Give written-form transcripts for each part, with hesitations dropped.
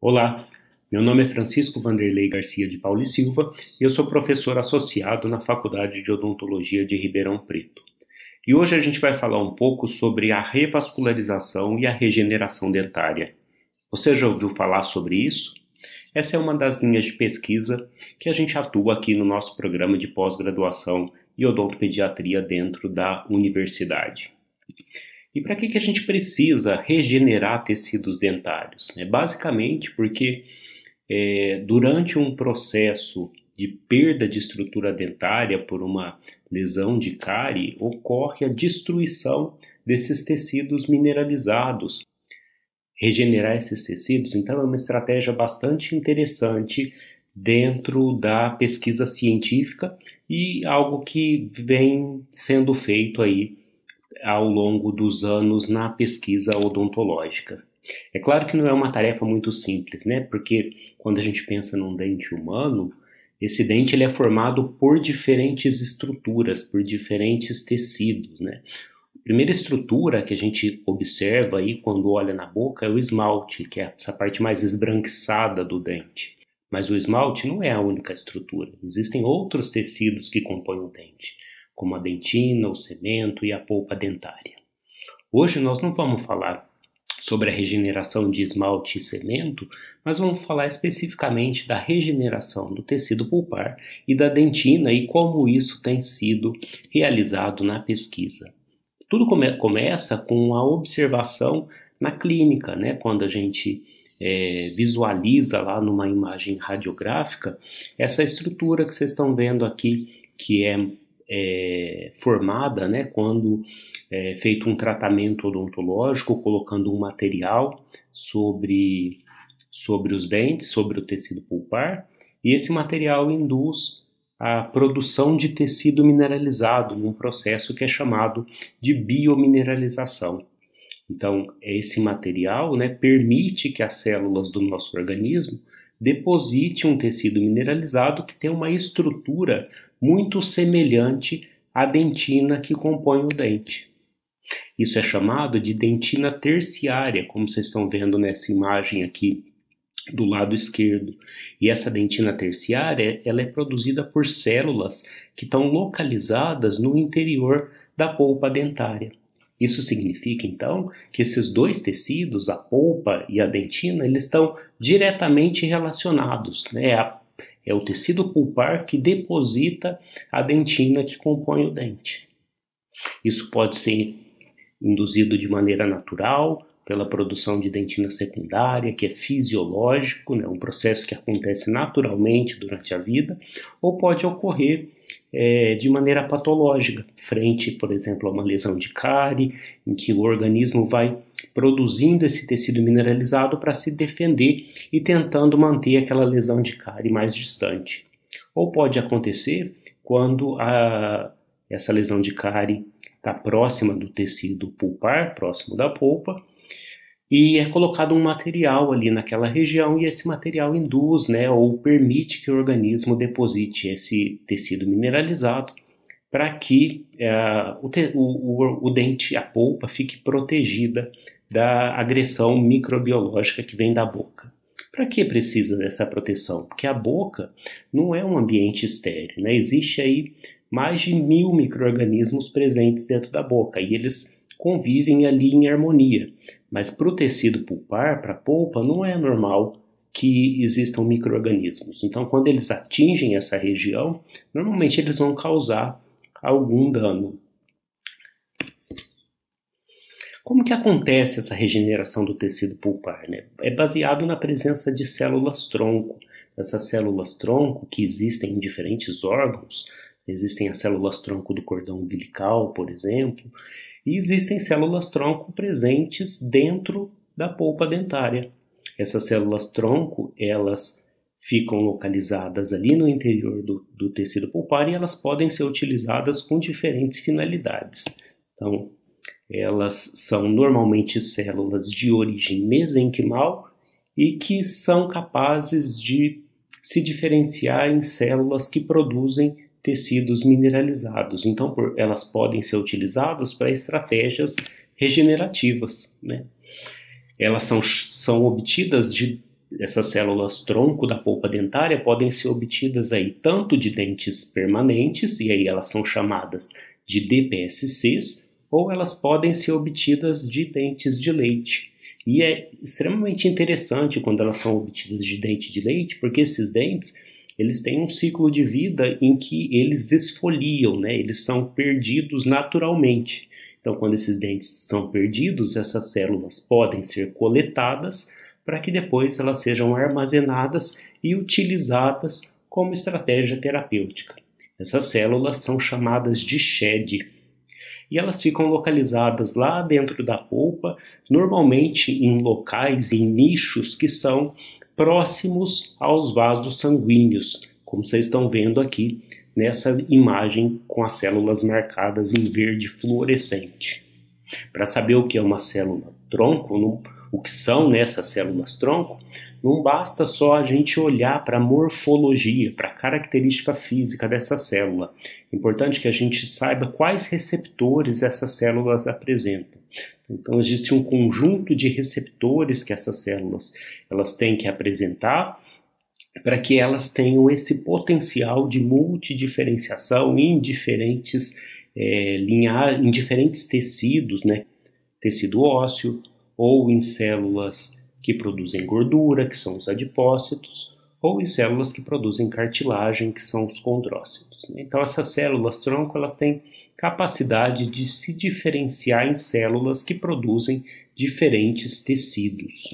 Olá, meu nome é Francisco Vanderlei Garcia de Paula e Silva e eu sou professor associado na Faculdade de Odontologia de Ribeirão Preto. E hoje a gente vai falar um pouco sobre a revascularização e a regeneração dentária. Você já ouviu falar sobre isso? Essa é uma das linhas de pesquisa que a gente atua aqui no nosso programa de pós-graduação em odontopediatria dentro da universidade. E para que a gente precisa regenerar tecidos dentários? Basicamente porque durante um processo de perda de estrutura dentária por uma lesão de cárie, ocorre a destruição desses tecidos mineralizados. Regenerar esses tecidos, então, é uma estratégia bastante interessante dentro da pesquisa científica e algo que vem sendo feito aí ao longo dos anos na pesquisa odontológica. É claro que não é uma tarefa muito simples, né? Porque quando a gente pensa num dente humano, esse dente ele é formado por diferentes estruturas, por diferentes tecidos, né? A primeira estrutura que a gente observa aí quando olha na boca é o esmalte, que é essa parte mais esbranquiçada do dente. Mas o esmalte não é a única estrutura. Existem outros tecidos que compõem o dente, como a dentina, o cemento e a polpa dentária. Hoje nós não vamos falar sobre a regeneração de esmalte e cemento, mas vamos falar especificamente da regeneração do tecido pulpar e da dentina e como isso tem sido realizado na pesquisa. Tudo começa com a observação na clínica, né? Quando a gente visualiza lá numa imagem radiográfica essa estrutura que vocês estão vendo aqui, que é formada, né, quando é feito um tratamento odontológico, colocando um material sobre os dentes, sobre o tecido pulpar, e esse material induz a produção de tecido mineralizado num processo que é chamado de biomineralização. Então, esse material, né, permite que as células do nosso organismo deposite um tecido mineralizado que tem uma estrutura muito semelhante à dentina que compõe o dente. Isso é chamado de dentina terciária, como vocês estão vendo nessa imagem aqui do lado esquerdo. E essa dentina terciária, ela é produzida por células que estão localizadas no interior da polpa dentária. Isso significa, então, que esses dois tecidos, a polpa e a dentina, eles estão diretamente relacionados, né? É o tecido pulpar que deposita a dentina que compõe o dente. Isso pode ser induzido de maneira natural, pela produção de dentina secundária, que é fisiológico, né? Um processo que acontece naturalmente durante a vida, ou pode ocorrer de maneira patológica, frente, por exemplo, a uma lesão de cárie, em que o organismo vai produzindo esse tecido mineralizado para se defender e tentando manter aquela lesão de cárie mais distante. Ou pode acontecer quando essa lesão de cárie está próxima do tecido pulpar, próximo da polpa, e é colocado um material ali naquela região e esse material induz, né, ou permite que o organismo deposite esse tecido mineralizado para que o dente, a polpa, fique protegida da agressão microbiológica que vem da boca. Para que precisa dessa proteção? Porque a boca não é um ambiente estéril, né? Existe aí mais de 1000 micro-organismos presentes dentro da boca e eles convivem ali em harmonia. Mas para o tecido pulpar, para a polpa, não é normal que existam micro-organismos. Então, quando eles atingem essa região, normalmente eles vão causar algum dano. Como que acontece essa regeneração do tecido pulpar, né? É baseado na presença de células-tronco. Essas células-tronco que existem em diferentes órgãos, existem as células-tronco do cordão umbilical, por exemplo, e existem células-tronco presentes dentro da polpa dentária. Essas células-tronco, elas ficam localizadas ali no interior do tecido pulpar e elas podem ser utilizadas com diferentes finalidades. Então, elas são normalmente células de origem mesenquimal e que são capazes de se diferenciar em células que produzem tecidos mineralizados. Então, elas podem ser utilizadas para estratégias regenerativas, né? Elas são obtidas essas células tronco da polpa dentária podem ser obtidas aí tanto de dentes permanentes, e aí elas são chamadas de DPSCs, ou elas podem ser obtidas de dentes de leite. E é extremamente interessante quando elas são obtidas de dente de leite, porque esses dentes, eles têm um ciclo de vida em que eles esfoliam, né? Eles são perdidos naturalmente. Então, quando esses dentes são perdidos, essas células podem ser coletadas para que depois elas sejam armazenadas e utilizadas como estratégia terapêutica. Essas células são chamadas de shed e elas ficam localizadas lá dentro da polpa, normalmente em locais, em nichos que são próximos aos vasos sanguíneos, como vocês estão vendo aqui nessa imagem com as células marcadas em verde fluorescente. Para saber o que é uma célula tronco, o que são nessas células tronco, não basta só a gente olhar para a morfologia, para a característica física dessa célula. É importante que a gente saiba quais receptores essas células apresentam. Então, existe um conjunto de receptores que essas células elas têm que apresentar para que elas tenham esse potencial de multidiferenciação em diferentes em diferentes tecidos, né? Tecido ósseo, ou em células que produzem gordura, que são os adipócitos, ou em células que produzem cartilagem, que são os condrócitos, né? Então, essas células tronco, elas têm capacidade de se diferenciar em células que produzem diferentes tecidos.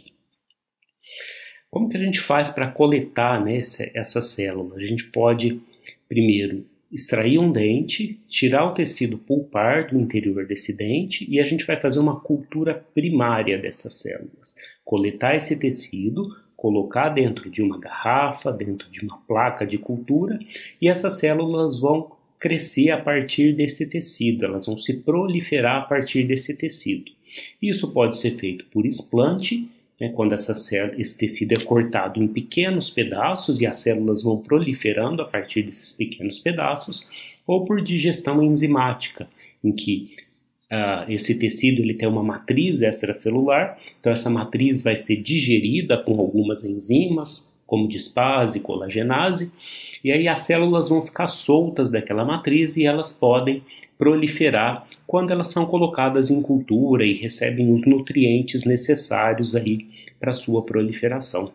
Como que a gente faz para coletar, né, essa célula? A gente pode, primeiro, extrair um dente, tirar o tecido pulpar do interior desse dente e a gente vai fazer uma cultura primária dessas células. Coletar esse tecido, colocar dentro de uma garrafa, dentro de uma placa de cultura e essas células vão crescer a partir desse tecido, elas vão se proliferar a partir desse tecido. Isso pode ser feito por explante, né, quando esse tecido é cortado em pequenos pedaços e as células vão proliferando a partir desses pequenos pedaços, ou por digestão enzimática, em que esse tecido ele tem uma matriz extracelular, então essa matriz vai ser digerida com algumas enzimas, como dispase, colagenase, e aí as células vão ficar soltas daquela matriz e elas podem proliferar quando elas são colocadas em cultura e recebem os nutrientes necessários aí para sua proliferação.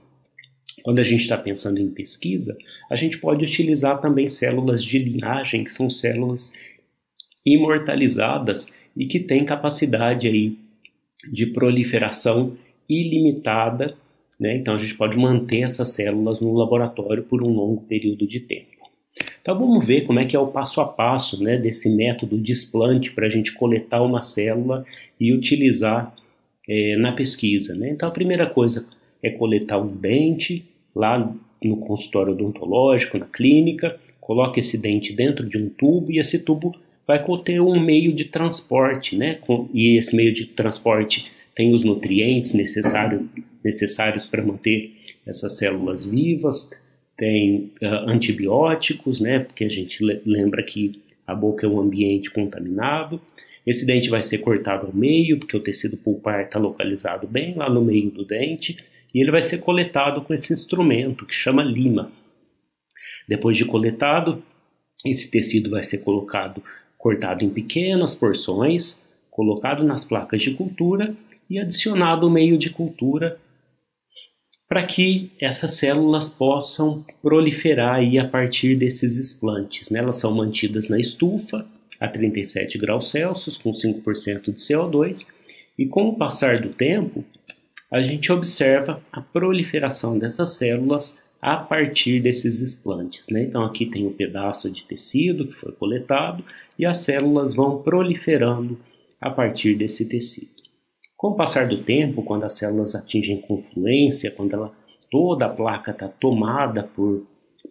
Quando a gente está pensando em pesquisa, a gente pode utilizar também células de linhagem, que são células imortalizadas e que têm capacidade aí de proliferação ilimitada, né? Então a gente pode manter essas células no laboratório por um longo período de tempo. Então vamos ver como é que é o passo a passo, né, desse método de explante para a gente coletar uma célula e utilizar na pesquisa, né? Então a primeira coisa é coletar um dente lá no consultório odontológico, na clínica, coloca esse dente dentro de um tubo e esse tubo vai conter um meio de transporte, né? E esse meio de transporte tem os nutrientes necessários para manter essas células vivas, tem antibióticos, né? Porque a gente lembra que a boca é um ambiente contaminado. Esse dente vai ser cortado ao meio, porque o tecido pulpar está localizado bem lá no meio do dente, e ele vai ser coletado com esse instrumento que chama lima. Depois de coletado, esse tecido vai ser cortado em pequenas porções, colocado nas placas de cultura e adicionado ao meio de cultura para que essas células possam proliferar aí a partir desses explantes, né? Elas são mantidas na estufa a 37 graus Celsius com 5% de CO2 e com o passar do tempo a gente observa a proliferação dessas células a partir desses explantes, né? Então aqui tem um pedaço de tecido que foi coletado e as células vão proliferando a partir desse tecido. Com o passar do tempo, quando as células atingem confluência, quando toda a placa está tomada por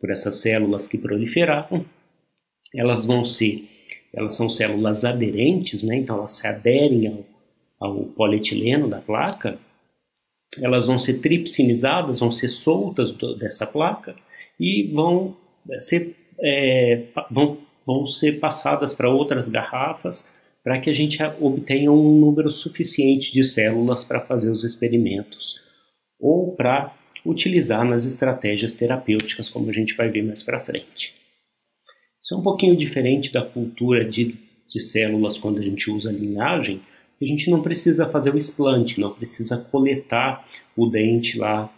essas células que proliferaram, elas são células aderentes, né? Então elas se aderem ao polietileno da placa, elas vão ser tripsinizadas, vão ser soltas dessa placa e vão ser passadas para outras garrafas para que a gente obtenha um número suficiente de células para fazer os experimentos ou para utilizar nas estratégias terapêuticas, como a gente vai ver mais para frente. Isso é um pouquinho diferente da cultura de células quando a gente usa linhagem, que a gente não precisa fazer o explante, não precisa coletar o dente lá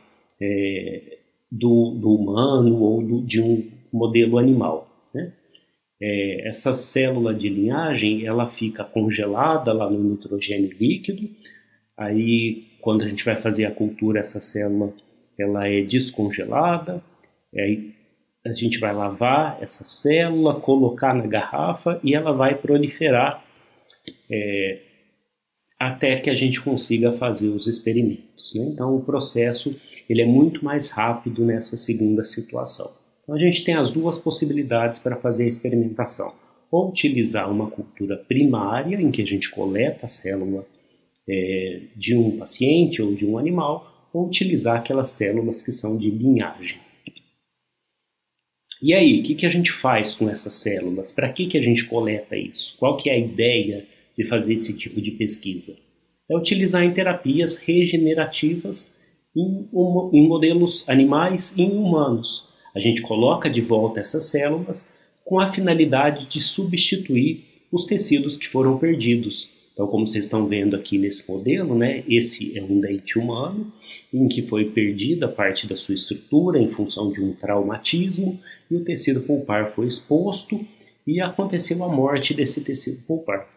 do humano ou de um modelo animal, né? Essa célula de linhagem, ela fica congelada lá no nitrogênio líquido. Aí, quando a gente vai fazer a cultura, essa célula ela é descongelada. Aí a gente vai lavar essa célula, colocar na garrafa e ela vai proliferar até que a gente consiga fazer os experimentos, né? Então, o processo ele é muito mais rápido nessa segunda situação. Então, a gente tem as duas possibilidades para fazer a experimentação. Ou utilizar uma cultura primária, em que a gente coleta a célula de um paciente ou de um animal, ou utilizar aquelas células que são de linhagem. E aí, o que a gente faz com essas células? Para que a gente coleta isso? Qual que é a ideia de fazer esse tipo de pesquisa? É utilizar em terapias regenerativas em modelos animais e em humanos. A gente coloca de volta essas células com a finalidade de substituir os tecidos que foram perdidos. Então, como vocês estão vendo aqui nesse modelo, né, esse é um dente humano, em que foi perdida parte da sua estrutura em função de um traumatismo, e o tecido pulpar foi exposto e aconteceu a morte desse tecido pulpar.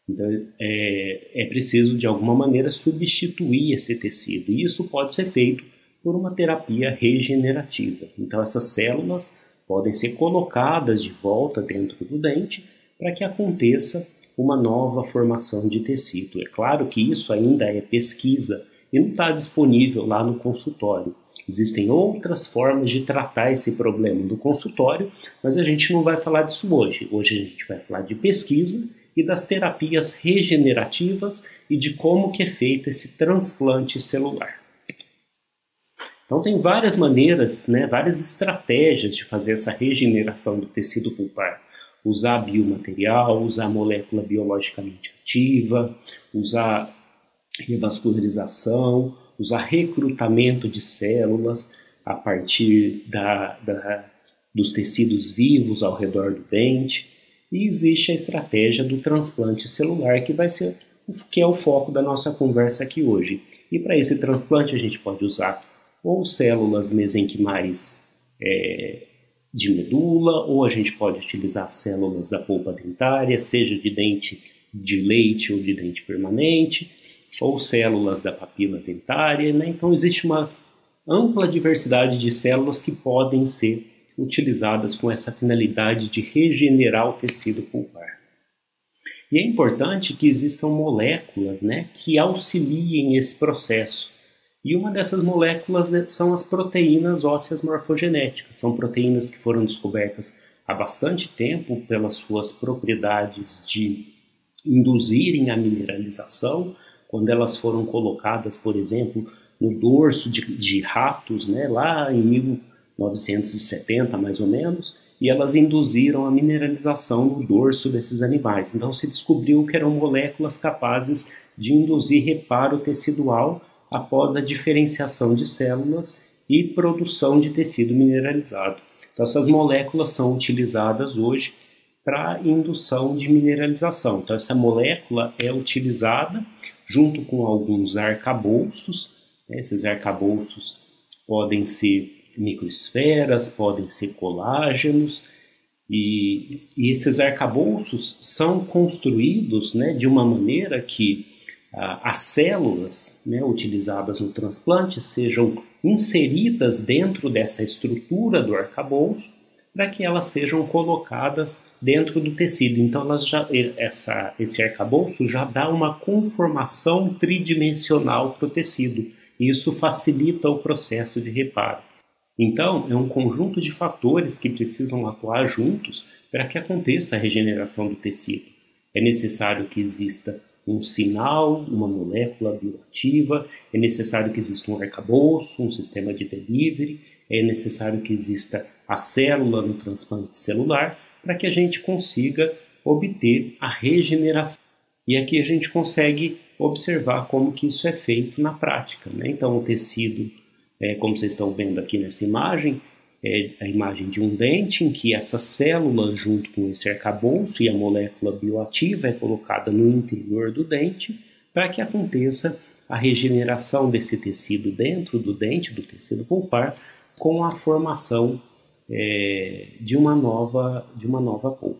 Então, é preciso, de alguma maneira, substituir esse tecido, e isso pode ser feito por uma terapia regenerativa. Então, essas células podem ser colocadas de volta dentro do dente para que aconteça uma nova formação de tecido. É claro que isso ainda é pesquisa e não está disponível lá no consultório. Existem outras formas de tratar esse problema no consultório, mas a gente não vai falar disso hoje. Hoje a gente vai falar de pesquisa e das terapias regenerativas e de como que é feito esse transplante celular. Então tem várias maneiras, né, várias estratégias de fazer essa regeneração do tecido pulpar. Usar biomaterial, usar molécula biologicamente ativa, usar revascularização, usar recrutamento de células a partir dos tecidos vivos ao redor do dente. E existe a estratégia do transplante celular, que é o foco da nossa conversa aqui hoje. E para esse transplante a gente pode usar ou células mesenquimais de medula, ou a gente pode utilizar células da polpa dentária, seja de dente de leite ou de dente permanente, ou células da papila dentária, né? Então existe uma ampla diversidade de células que podem ser utilizadas com essa finalidade de regenerar o tecido pulpar. E é importante que existam moléculas, né, que auxiliem esse processo. E uma dessas moléculas são as proteínas ósseas morfogenéticas. São proteínas que foram descobertas há bastante tempo pelas suas propriedades de induzirem a mineralização, quando elas foram colocadas, por exemplo, no dorso de ratos, né, lá em 1970 mais ou menos, e elas induziram a mineralização no dorso desses animais. Então se descobriu que eram moléculas capazes de induzir reparo tecidual após a diferenciação de células e produção de tecido mineralizado. Então essas moléculas são utilizadas hoje para indução de mineralização. Então essa molécula é utilizada junto com alguns arcabouços. Esses arcabouços podem ser microesferas, podem ser colágenos, e esses arcabouços são construídos, né, de uma maneira que as células, né, utilizadas no transplante sejam inseridas dentro dessa estrutura do arcabouço para que elas sejam colocadas dentro do tecido. Então esse arcabouço já dá uma conformação tridimensional para o tecido, e isso facilita o processo de reparo. Então, é um conjunto de fatores que precisam atuar juntos para que aconteça a regeneração do tecido. É necessário que exista um sinal, uma molécula bioativa, é necessário que exista um arcabouço, um sistema de delivery, é necessário que exista a célula no transplante celular para que a gente consiga obter a regeneração. E aqui a gente consegue observar como que isso é feito na prática, né? Então, o tecido como vocês estão vendo aqui nessa imagem, é a imagem de um dente em que essas células, junto com esse arcabouço e a molécula bioativa, é colocada no interior do dente para que aconteça a regeneração desse tecido dentro do dente, do tecido pulpar, com a formação de uma nova polpa.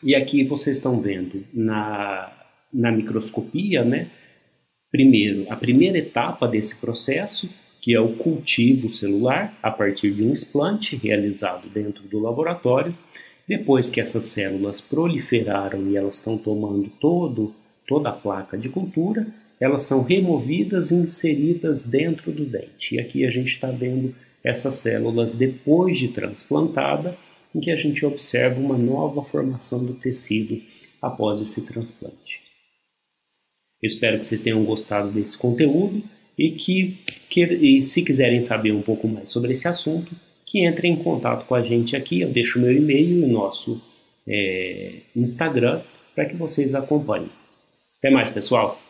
E aqui vocês estão vendo na microscopia, né? Primeiro, a primeira etapa desse processo, que é o cultivo celular a partir de um explante realizado dentro do laboratório. Depois que essas células proliferaram e elas estão tomando toda a placa de cultura, elas são removidas e inseridas dentro do dente. E aqui a gente está vendo essas células depois de transplantada, em que a gente observa uma nova formação do tecido após esse transplante. Eu espero que vocês tenham gostado desse conteúdo e se quiserem saber um pouco mais sobre esse assunto, que entrem em contato com a gente aqui. Eu deixo meu e-mail e o nosso Instagram para que vocês acompanhem. Até mais, pessoal!